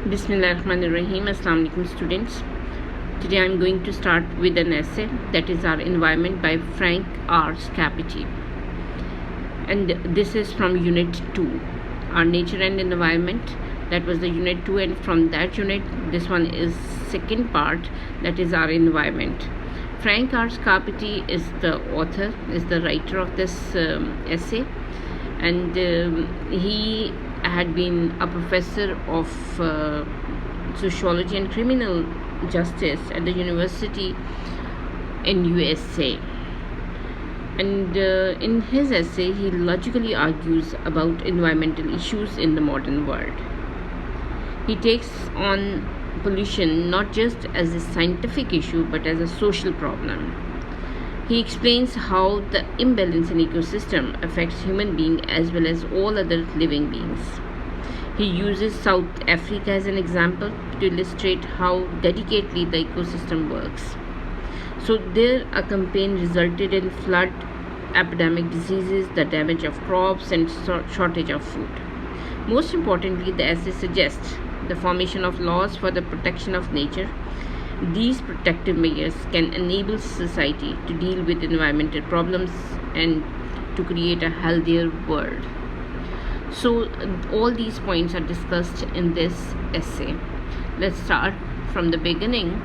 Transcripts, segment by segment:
Bismillahirrahmanirrahim. Assalamu alaikum students. Today I am going to start with an essay that is Our Environment by Frank R. Scapiti. And this is from Unit 2, Our Nature and Environment. That was the Unit 2, and from that unit, this one is second part, that is Our Environment. Frank R. Scapiti is the author, is the writer of this essay, and he had been a professor of sociology and criminal justice at the university in USA. And in his essay, he logically argues about environmental issues in the modern world. He takes on pollution not just as a scientific issue but as a social problem. He explains how the imbalance in ecosystem affects human beings as well as all other living beings. He uses South Africa as an example to illustrate how delicately the ecosystem works. So there, a campaign resulted in flood, epidemic diseases, the damage of crops, and shortage of food. Most importantly, the essay suggests the formation of laws for the protection of nature. These protective measures can enable society to deal with environmental problems and to create a healthier world. So all these points are discussed in this essay. Let's start from the beginning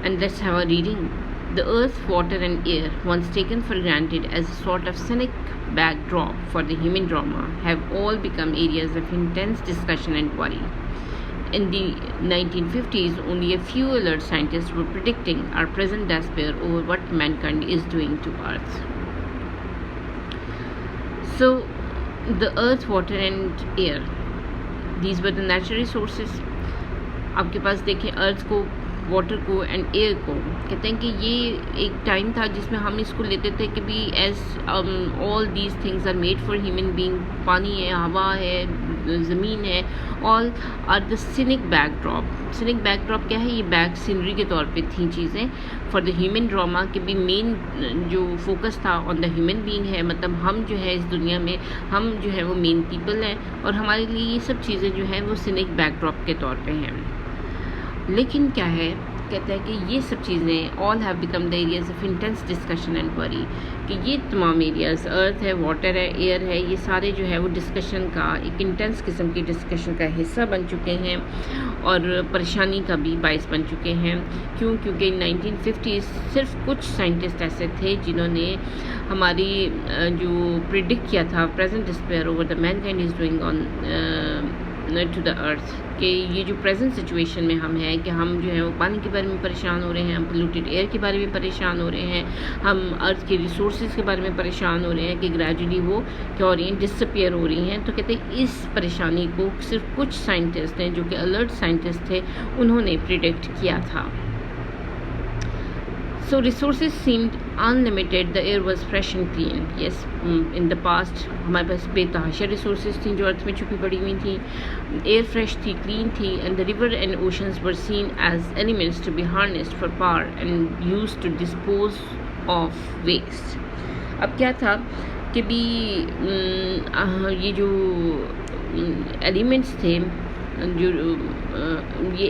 and let's have a reading. The earth, water and air, once taken for granted as a sort of scenic backdrop for the human drama, have all become areas of intense discussion and worry. In the 1950s, only a few alert scientists were predicting our present despair over what mankind is doing to Earth. So, the earth, water and air, these were the natural resources. आपके पास देखें अर्थ को, water को and air को, कहते हैं कि ये एक टाइम था जिसमें हम इसको लेते थे कि भी as all these things are made for human being. पानी है, हवा है, ज़मीन है, all are the scenic backdrop. Scenic backdrop क्या है? ये बैक सीनरी के तौर पे थी चीज़ें फॉर द ह्यूमन ड्रामा के भी मेन जो फोकस था ऑन द ह्यूमन बीइंग है, मतलब हम जो है इस दुनिया में हम जो है वो मेन पीपल हैं और हमारे लिए ये सब चीज़ें जो हैं वो सिनिक बैकड्रॉप के तौर पे हैं. लेकिन क्या है, कहता है कि ये सब चीज़ें all have become the areas of intense discussion and worry, कि ये तमाम एरियाज अर्थ है, वाटर है, एयर है, ये सारे जो है वो डिस्कशन का एक इंटेंस किस्म की डिस्कशन का हिस्सा बन चुके हैं और परेशानी का भी बायस बन चुके हैं. क्यों? क्योंकि 1950s सिर्फ कुछ साइंटिस्ट ऐसे थे जिन्होंने हमारी जो प्रिडिक्ट किया था present despair over the mankind is doing on to the earth, कि ये जो प्रेजेंट सिचुएशन में हम हैं कि हम जो है वो पानी के बारे में परेशान हो रहे हैं, हम पोल्यूटेड एयर के बारे में परेशान हो रहे हैं, हम अर्थ के रिसोर्सेज के बारे में परेशान हो रहे हैं कि ग्रेजुअली वो क्या हो रही हैं, डिसअपियर हो रही हैं. तो कहते हैं इस परेशानी को सिर्फ कुछ साइंटिस्ट हैं जो कि अलर्ट साइंटिस्ट थे, उन्होंने प्रिडिक्ट किया था. So resources seemed unlimited. The air was fresh and clean. Yes, in the past हमारे पास बेतहाशा resources थी जो अर्थ में छुपी पड़ी हुई थी. Air fresh थी, clean थी, and the river and oceans were seen as elements to be harnessed for power and used to dispose of waste. अब क्या था कि भी ये जो एलिमेंट्स थे, जो ये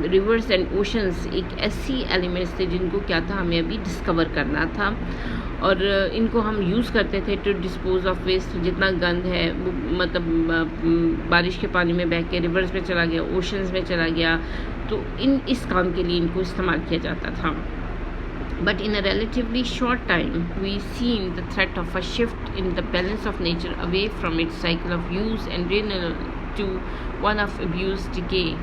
रिवर्स एंड ओशंस एक ऐसी एलिमेंट्स थे जिनको क्या था हमें अभी डिस्कवर करना था और इनको हम यूज़ करते थे टू डिस्पोज ऑफ वेस्ट. जितना गंद है वो मतलब बारिश के पानी में बह के रिवर्स में चला गया, ओशंस में चला गया, तो इस काम के लिए इनको इस्तेमाल किया जाता था. But in a relatively short time, we've seen the threat of a shift in the balance of nature away from its cycle of use and renewal to one of abuse, decay,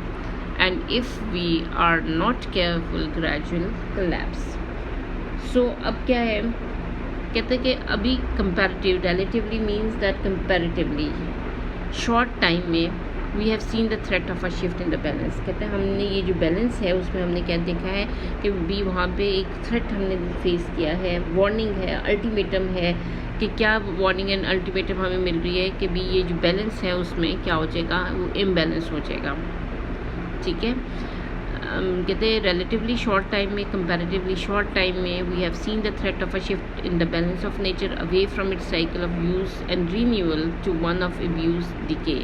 and if we are not careful, gradual collapse. So अब क्या है, कहते हैं कि अभी comparative, relatively means that comparatively short time में we have seen the threat of a shift in the balance. कहते हैं हमने ये जो बैलेंस है उसमें हमने क्या देखा है कि भी वहाँ पे एक थ्रेट हमने फेस किया है, वार्निंग है, अल्टीमेटम है कि क्या वार्निंग एंड अल्टीमेटम हमें मिल रही है कि भी ये जो बैलेंस है उसमें क्या हो जाएगा, वो इम्बैलेंस हो जाएगा. ठीक है, कहते हैं relatively short time में, comparatively short time में we have seen the threat of a shift in the balance of nature away from its cycle of use and renewal to one of abuse, decay,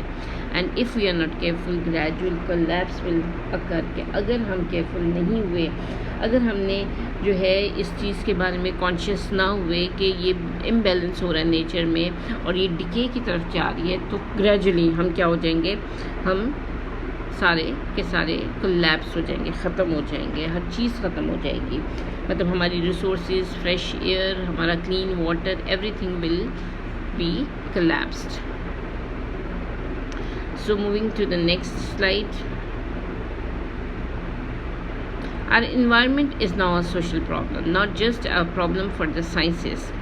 and if we are not careful gradual collapse will occur. कि अगर हम careful नहीं हुए, अगर हमने जो है इस चीज़ के बारे में कॉन्शियस ना हुए कि ये इम्बैलेंस हो रहा है नेचर में और ये डिके की तरफ जा रही है, तो ग्रेजुअली हम क्या हो जाएंगे, हम सारे के सारे कोलैप्स हो जाएंगे, ख़त्म हो जाएंगे, हर चीज़ ख़त्म हो जाएगी। मतलब हमारी रिसोर्सेज, फ्रेश एयर, हमारा clean water, everything will be collapsed. So moving to the next slide. Our environment is now a social problem, not just a problem for the sciences.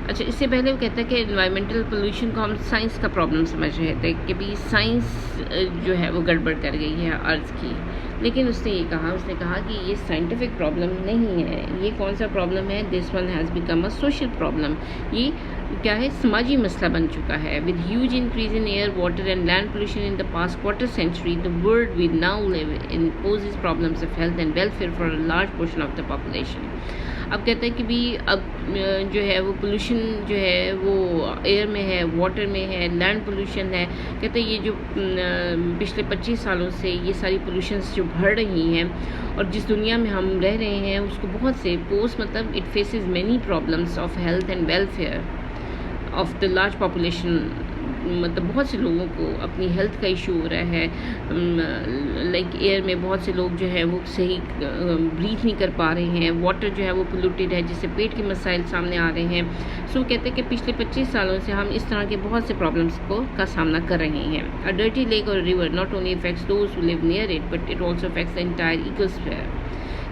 अच्छा, इससे पहले वो कहता है कि इन्वायरमेंटल पोल्यूशन को हम साइंस का प्रॉब्लम समझ रहे थे कि भी साइंस जो है वो गड़बड़ कर गई है अर्थ की। लेकिन उसने कहा कि ये साइंटिफिक प्रॉब्लम नहीं है, ये कौन सा प्रॉब्लम है, this one has become a social problem. ये क्या है, समाजी मसला बन चुका है। With huge increase in air, water and land pollution in the past quarter century, the world we now live in poses problems of health and welfare for a large portion of the population. अब कहते हैं कि भी अब जो है वो pollution जो है वो एयर में है, वाटर में है, लैंड पोल्यूशन है। कहते हैं ये जो पिछले 25 सालों से ये सारी पोल्यूशंस जो बढ़ रही हैं और जिस दुनिया में हम रह रहे हैं उसको बहुत से पोस्ट मतलब it faces many problems of health and welfare of the large population. मतलब बहुत से लोगों को अपनी हेल्थ का इशू हो रहा है। लाइक एयर में बहुत से लोग जो है वो सही ब्रीथ नहीं कर पा रहे हैं, वाटर जो है वो पोल्यूटेड है जिससे पेट के मसाइल सामने आ रहे हैं। सो कहते हैं कि पिछले 25 सालों से हम इस तरह के बहुत से प्रॉब्लम्स का सामना कर रहे हैं। अ डर्टी लेक और river not only effects those who live near it but it also effects the entire ecosphere.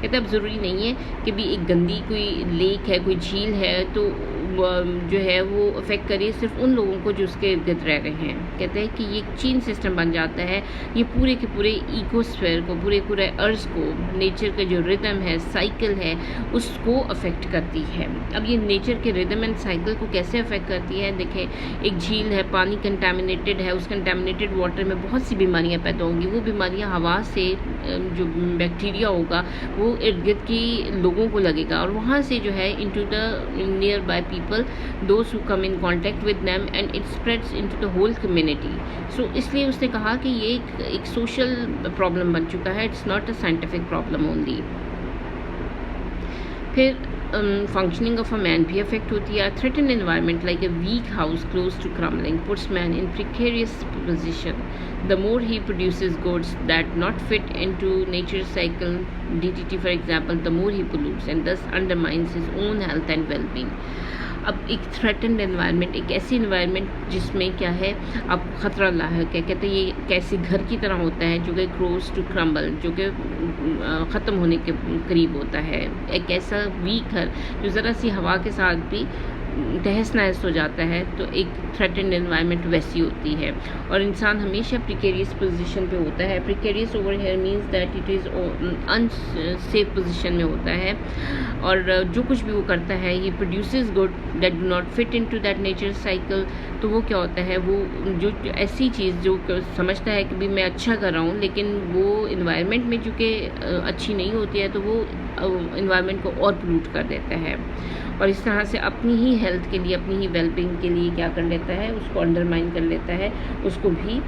कहते अब ज़रूरी नहीं है कि भी एक गंदी कोई लेक है, कोई झील है तो जो है वो अफेक्ट करिए सिर्फ उन लोगों को जो उसके इर्द गिर्द रह रहे हैं। कहते हैं कि ये चेन सिस्टम बन जाता है, ये पूरे के पूरे इकोस्फीयर को, पूरे अर्थ को, नेचर का जो रिदम है, साइकिल है, उसको अफेक्ट करती है। अब ये नेचर के रिदम एंड साइकिल को कैसे अफेक्ट करती है, देखें एक झील है, पानी कंटामिनेटेड है, उस कंटामिनेटेड वाटर में बहुत सी बीमारियाँ पैदा होंगी। वो बीमारियाँ हवा से जो बैक्टीरिया होगा वो इर्द गिर्द की लोगों को लगेगा और वहाँ से जो है into the near by people, those who come in contact with them and it spreads into the whole community. So इसलिए उसने कहा कि ये एक सोशल प्रॉब्लम बन चुका है, it's not a scientific problem only. फिर functioning of a man भी अफेक्ट होती है। threatened environment like a weak house close to crumbling puts man in precarious position. The more he produces goods that not fit into nature's cycle, DDT for example, the more he pollutes and thus undermines his own health and well-being. अब एक threatened environment, एक ऐसी environment जिसमें क्या है अब ख़तरा लायक है। कहते हैं ये कैसे घर की तरह होता है जो कि क्लोज टू क्रम्बल, जो कि ख़त्म होने के करीब होता है। एक ऐसा वीक घर जो ज़रा सी हवा के साथ भी तहस नहस हो जाता है, तो एक थ्रेटन्ड एनवायरनमेंट वैसी होती है और इंसान हमेशा प्रिकेरियस पोजीशन पे होता है। Precarious over here means that it is unsafe position में होता है और जो कुछ भी वो करता है ये produces good that do not fit into that nature cycle. तो वो क्या होता है, वो जो ऐसी चीज़ जो समझता है कि भी मैं अच्छा कर रहा हूँ लेकिन वो इन्वायरमेंट में चूँकि अच्छी नहीं होती है तो वो इन्वायरमेंट को और पोल्यूट कर देता है और इस तरह से अपनी ही हेल्थ के लिए, अपनी ही वेलबींग के लिए क्या कर लेता है, उसको अंडरमाइन कर लेता है, उसको भी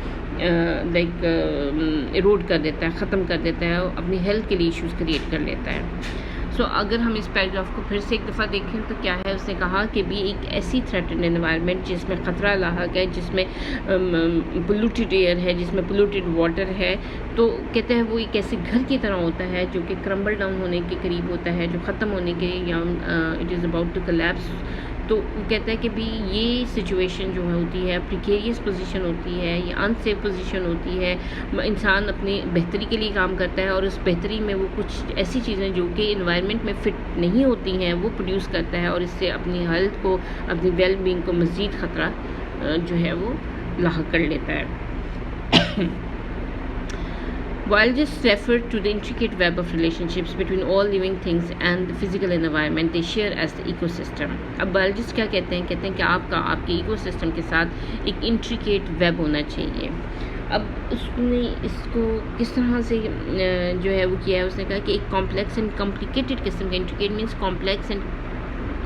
लाइक इरोड कर देता है, ख़त्म कर देता है, अपनी हेल्थ के लिए इश्यूज़ क्रिएट कर लेता है। सो अगर हम इस पैराग्राफ को फिर से एक दफ़ा देखें तो क्या है, उसने कहा कि भी एक ऐसी थ्रेटन्ड एनवायरनमेंट जिसमें ख़तरा लाहक है, जिसमें पोल्यूटेड एयर है, जिसमें पोल्यूटेड वाटर है, तो कहते हैं वो एक ऐसे घर की तरह होता है जो कि क्रम्बल डाउन होने के करीब होता है, जो ख़त्म होने के या it is about to collapse. तो वो कहता है कि भी ये सिचुएशन जो होती है प्रिकेरियस पोजीशन होती है, ये अनसेफ पोजीशन होती है। इंसान अपनी बेहतरी के लिए काम करता है और उस बेहतरी में वो कुछ ऐसी चीज़ें जो कि इन्वायरमेंट में फ़िट नहीं होती हैं वो प्रोड्यूस करता है और इससे अपनी हेल्थ को, अपनी वेल बींग को मज़ीद ख़तरा जो है वो लाहक कर लेता है। Biologists refer to the intricate web of relationships between all living things and the physical environment they share as the ecosystem. अब बायोलॉजिस्ट क्या कहते हैं कि आपके इकोसिस्टम के साथ एक इंट्रिकेट वेब होना चाहिए। अब उसने इसको किस तरह से जो है वो किया है, उसने कहा कि एक कॉम्प्लेक्स एंड कॉम्प्लिकेटेड किस्म का, intricate means complex and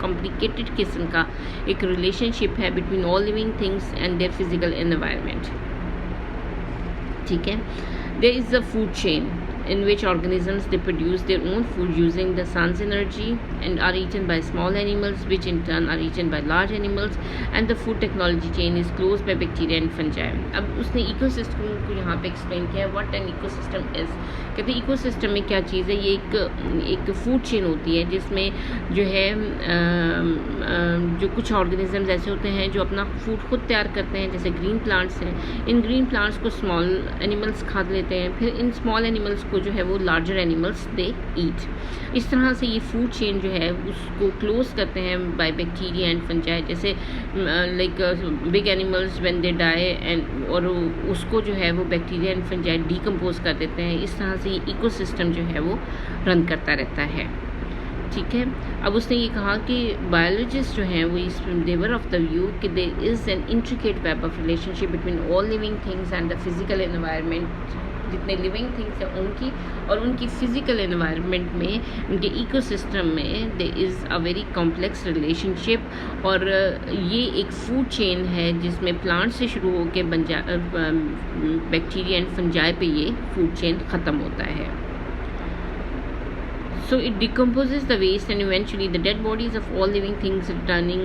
complicated किस्म का एक रिलेशनशिप है between all living things and their physical environment. ठीक है. There is a food chain in which organisms they produce their own food using the sun's energy and are eaten by small animals, which in turn are eaten by large animals, and the food technology chain is closed by bacteria and fungi. अब उसने ecosystem को यहाँ पे explain किया है. What an ecosystem is. कहते हैं ecosystem में क्या चीज़ है. ये एक फूड चेन होती है जिसमें जो है जो कुछ ऑर्गेनिजम्स ऐसे होते हैं जो अपना फूड खुद तैयार करते हैं, जैसे ग्रीन प्लांट्स हैं. इन ग्रीन प्लांट्स को स्मॉल एनिमल्स खा लेते हैं, फिर इन स्मॉल एनिमल्स को जो है वो लार्जर एनिमल्स दे ईट. इस तरह से ये फूड चेन जो है उसको क्लोज करते हैं बाय बैक्टीरिया एंड फंजाई. जैसे like big animals when they die and और उसको जो है वो बैक्टीरिया एंड फंजाई डिकम्पोज कर देते हैं. इस तरह से ये इकोसिस्टम जो है वो रन करता रहता है. ठीक है. अब उसने ये कहा कि बायोलॉजिस्ट जो हैं वो इस देवर ऑफ द व्यू कि there is an intricate web of relationship between all living things and the physical environment. जितने लिविंग थिंग्स हैं उनकी और उनकी फिजिकल एनवायरनमेंट में, उनके इकोसिस्टम में there is a very complex relationship. और ये एक फूड चेन है जिसमें प्लांट से शुरू होकर बैक्टीरिया एंड फंजाई पे ये फूड चेन ख़त्म होता है. So it decomposes the waste and eventually the dead bodies of all living things returning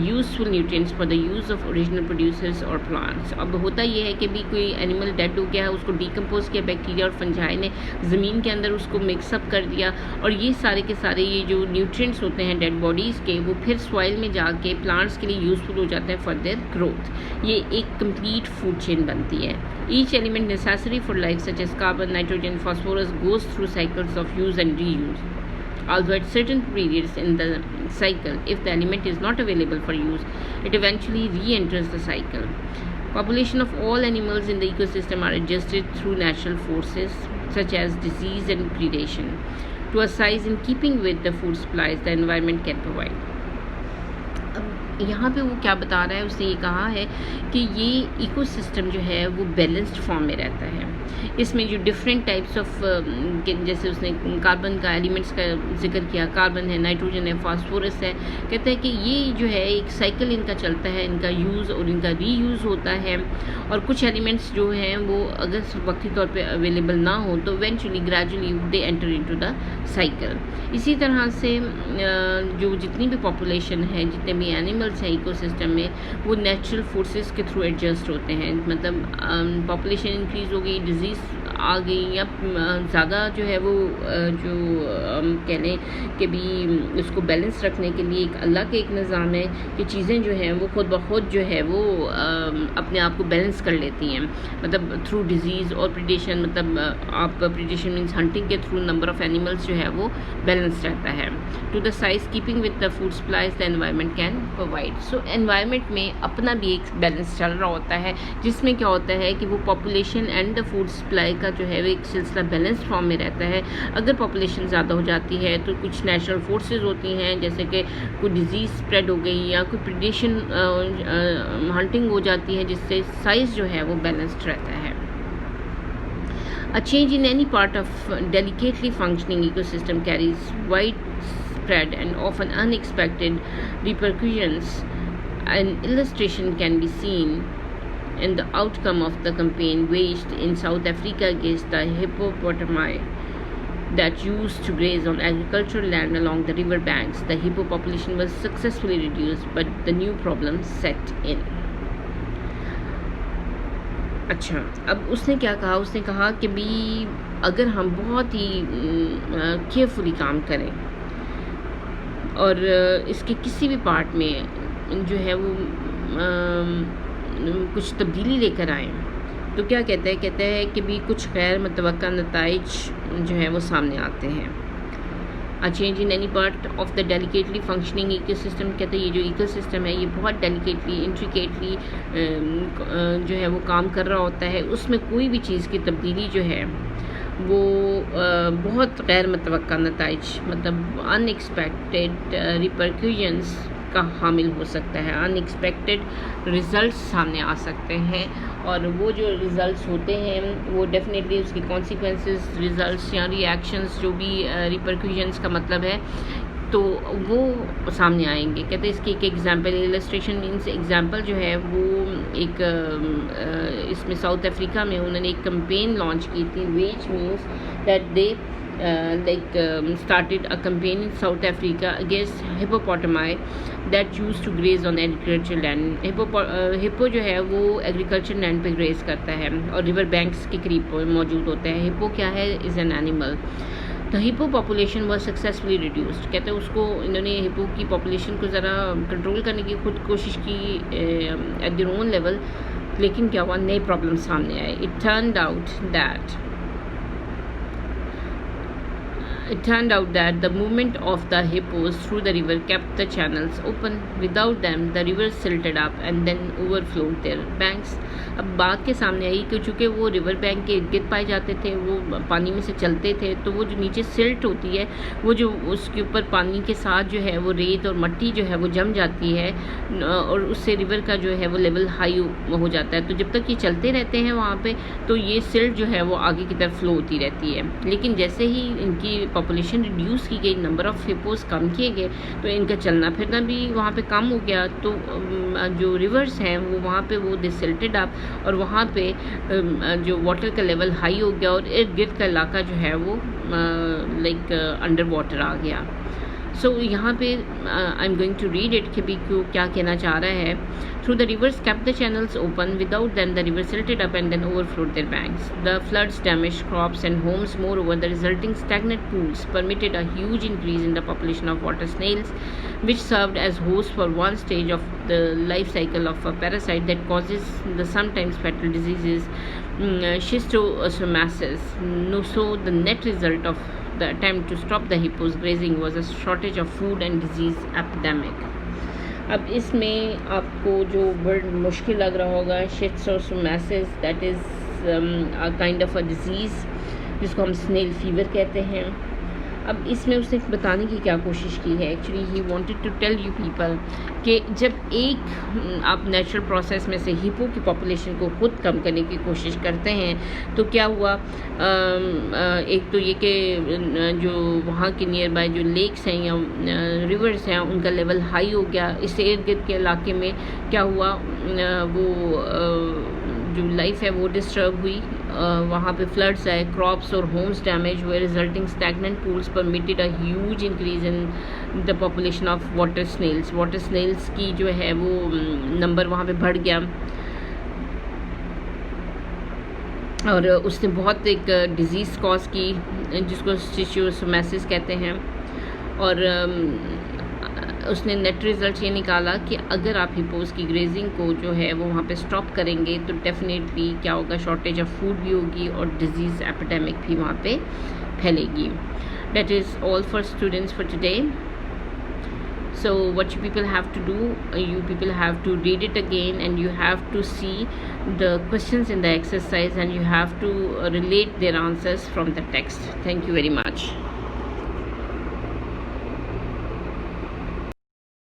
useful nutrients for the use of original producers or plants. अब होता ये है कि भी कोई एनिमल डेड हो गया है, उसको डिकम्पोज किया बैक्टीरिया और फंजाई ने, ज़मीन के अंदर उसको मिक्सअप कर दिया और ये सारे के सारे ये जो न्यूट्रिएंट्स होते हैं डेड बॉडीज़ के वो फिर सॉइल में जाके प्लांट्स के लिए यूज़फुल हो जाते हैं फॉर देयर ग्रोथ. ये एक कंप्लीट फूड चेन बनती है. Each element necessary for life such as carbon, nitrogen, phosphorus goes through cycles of use and reuse. Although at certain periods in the cycle, if the element is not available for use, it eventually re-enters the cycle. Population of all animals in the ecosystem are adjusted through natural forces such as disease and predation to a size in keeping with the food supplies the environment can provide. यहाँ पे वो क्या बता रहा है, उसने ये कहा है कि ये इकोसिस्टम जो है वो बैलेंस्ड फॉर्म में रहता है. इसमें जो डिफरेंट टाइप्स ऑफ जैसे उसने कार्बन का एलिमेंट्स का जिक्र किया, कार्बन है, नाइट्रोजन है, फास्फोरस है. कहता है कि ये जो है एक साइकिल इनका चलता है, इनका यूज़ और इनका रीयूज़ होता है. और कुछ एलिमेंट्स जो हैं वो अगर वक्ती तौर पे अवेलेबल ना हो तो eventually gradually they enter into the cycle. इसी तरह से जो जितनी भी पॉपुलेशन है, जितने भी एनिमल्स हैं इकोसिस्टम में, वो नेचुरल फोर्सेस के थ्रू एडजस्ट होते हैं. मतलब पॉपुलेशन इंक्रीज़ हो गई, डिजीज़ आ गई या ज़्यादा जो है वो जो कह लें कि भी उसको बैलेंस रखने के लिए एक अल्लाह के एक निज़ाम है कि चीज़ें जो हैं वो खुद ब खुद जो है वो अपने आप को बैलेंस कर लेती हैं. मतलब थ्रू डिजीज़ और प्रीडेशन, मतलब आप प्रीडेशन मीन्स हंटिंग के थ्रू नंबर ऑफ़ एनिमल्स जो है वो बैलेंस रहता है. To the size keeping with the food supplies the environment can provide. So environment में अपना भी एक बैलेंस चल रहा होता है जिसमें क्या होता है कि वो population and the food supply का जो है वो एक सिलसिला बैलेंस फॉर्म में रहता है. अगर पॉपुलेशन ज़्यादा हो जाती है तो कुछ नेचुरल फोर्सेस होती हैं, जैसे कि कोई डिजीज़ स्प्रेड हो गई या कोई प्रीडेशन हंटिंग हो जाती है, जिससे साइज़ जो है वो बैलेंस्ड रहता है. A change in any part of delicately functioning ecosystem carries widespread and often unexpected repercussions. An illustration can be seen in the outcome of the campaign waged in South Africa against the hippopotami that used to graze on agricultural land along the river banks. The hippo population was successfully reduced, but the new problem set in. अच्छा, अब उसने क्या कहा, उसने कहा कि भी अगर हम बहुत ही केयरफुली काम करें और इसके किसी भी पार्ट में जो है वो कुछ तब्दीली लेकर आएँ, तो क्या कहते हैं कि भी कुछ गैर मुतवक्का नताइज जो है वो सामने आते हैं. A change in any part of the delicately functioning ecosystem, कहते हैं ये जो इकोसिस्टम है ये बहुत डेलिकेटली इंट्रिकेटली जो है वो काम कर रहा होता है. उसमें कोई भी चीज़ की तब्दीली जो है वो बहुत गैर मुतवक्का नताइज, मतलब अनएक्सपेक्टेड रिपरक्यूशंस का हामिल हो सकता है. अनएक्सपेक्टेड रिज़ल्ट्स सामने आ सकते हैं और वो जो रिज़ल्ट्स होते हैं वो डेफिनेटली उसकी कॉन्सिक्वेंसेस, रिज़ल्ट्स या रिएक्शंस जो भी रिपरक्यूशंस का मतलब है तो वो सामने आएंगे। कहते हैं इसकी एक एग्जांपल, इलस्ट्रेशन मीन्स एग्जांपल जो है वो एक इसमें साउथ अफ्रीका में उन्होंने एक कैंपेन लॉन्च की थी, which means that they started a campaign in South Africa against hippopotami that used to graze on agricultural land. Hippo जो है वो एग्रीकल्चर लैंड पे ग्रेज करता है और रिवर बैंक्स के करीब मौजूद होता है। हिप्पो क्या है, is an animal. The hippo population was successfully reduced. कहते हैं उसको इन्होंने हिप्पो की पॉपुलेशन को ज़रा कंट्रोल करने की खुद कोशिश की एट देयर ओन लेवल, लेकिन क्या हुआ, नए प्रॉब्लम सामने आए। It turned out that the movement of the hippos through the river kept the channels open. Without them, the river silted up and then overflowed their banks. अब बात के सामने आई कि चूँकि वो रिवर बैंक के इर्द गिर्द पाए जाते थे, वो पानी में से चलते थे, तो वो जो नीचे सिल्ट होती है, वो जो उसके ऊपर पानी के साथ जो है वो रेत और मिट्टी जो है वो जम जाती है और उससे रिवर का जो है वो लेवल हाई हो जाता है। तो जब तक ये चलते रहते हैं वहाँ पे, तो ये सिल्ट जो है वो आगे की तरफ फ्लो होती रहती है। लेकिन जैसे ही इनकी पॉपुलेशन रिड्यूस की गई, नंबर ऑफ़ हिप्पोस कम किए गए, तो इनका चलना फिरना भी वहाँ पे कम हो गया। तो जो रिवर्स हैं वो वहाँ पे वो डिसिल्टेड अप और वहाँ पे जो वाटर का लेवल हाई हो गया और इर्द गिर्द का इलाका जो है वो लाइक अंडर वाटर आ गया। सो यहाँ पे I am going to read it कि भी क्यों क्या कहना चाह रहा है। Through the rivers kept the channels open. Without them, the river silted up and then overflowed their banks. The floods damaged crops and homes. Moreover, the resulting stagnant pools permitted a huge increase in the population of water snails, which served as hosts for one stage of the life cycle of a parasite that causes the sometimes fatal diseases, schistosomiasis. So the net result of the attempt to stop the hippos grazing was a shortage of food and disease epidemic. अब इसमें आपको जो word मुश्किल लग रहा होगा, schistosomiasis, that is a kind of a disease जिसको हम स्नेल फीवर कहते हैं। अब इसमें उसने बताने की क्या कोशिश की है, actually he wanted to tell you people कि जब एक आप नेचुरल प्रोसेस में से हिप्पो की पॉपुलेशन को खुद कम करने की कोशिश करते हैं तो क्या हुआ, एक तो ये कि जो वहाँ के नियर बाय जो लेक्स हैं या रिवर्स हैं उनका लेवल हाई हो गया। इससे इर्द गिर्द के इलाके में क्या हुआ, वो जो लाइफ है वो डिस्टर्ब हुई, वहाँ पे फ्लड्स आए, क्रॉप्स और होम्स डैमेज हुए, resulting stagnant pools permitted a huge increase in the population of water snails. Water snails की जो है वो नंबर वहाँ पे बढ़ गया और उसने बहुत एक डिज़ीज़ कॉज की जिसको शिस्टोसोमियासिस कहते हैं। और उसने नेट रिज़ल्ट ये निकाला कि अगर आप हिप्पोस की ग्रेजिंग को जो है वो वहाँ पे स्टॉप करेंगे तो डेफिनेटली क्या होगा, शॉर्टेज ऑफ फूड भी होगी और डिजीज़ एपिडेमिक भी वहाँ पे फैलेगी। That is all for students for today. So what you people have to do, you people have to read it again and you have to see the questions in the exercise and you have to relate their answers from the text. Thank you very much.